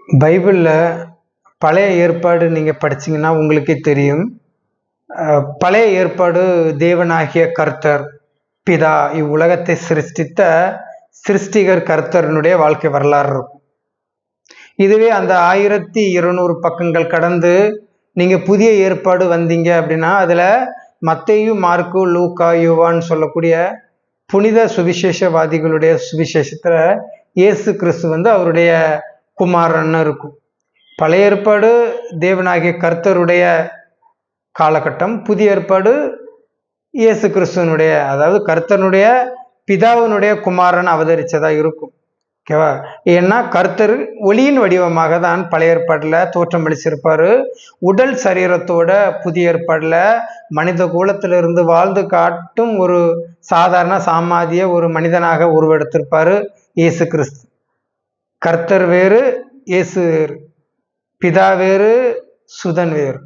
பைபிளில் பழைய ஏற்பாடு நீங்கள் படிச்சீங்கன்னா உங்களுக்கே தெரியும். பழைய ஏற்பாடு தேவனாகிய கர்த்தர் பிதா இவ்வுலகத்தை சிருஷ்டித்த சிருஷ்டிகர் கர்த்தரனுடைய வாழ்க்கை வரலாறு இருக்கும். இதுவே அந்த 1200 பக்கங்கள் கடந்து நீங்கள் புதிய ஏற்பாடு வந்தீங்க அப்படின்னா அதில் மத்தேயு, மார்க்கு, லூக்கா, யோவான்னு சொல்லக்கூடிய புனித சுவிசேஷவாதிகளுடைய சுவிசேஷத்தில் இயேசு கிறிஸ்து அவருடைய குமாரன்னு இருக்கும். பழைய ஏற்பாடு தேவனாகிய கர்த்தருடைய காலகட்டம், புதிய ஏற்பாடு இயேசு கிறிஸ்துவனுடைய, அதாவது கர்த்தனுடைய பிதாவினுடைய குமாரன் அவதரிச்சதா இருக்கும். ஓகேவா? ஏன்னா கர்த்தர் ஒளியின் வடிவமாக தான் பழைய ஏற்பாட்டில் தோற்றம் அளிச்சிருப்பாரு. உடல் சரீரத்தோட புதிய ஏற்பாட்டில் மனித கூலத்திலிருந்து வாழ்ந்து காட்டும் ஒரு சாதாரண சாமாதிய ஒரு மனிதனாக உருவெடுத்திருப்பாரு இயேசு கிறிஸ்து. கர்த்தர் வேறு, இயேசு வேறு, பிதா வேறு, சுதன் வேறு.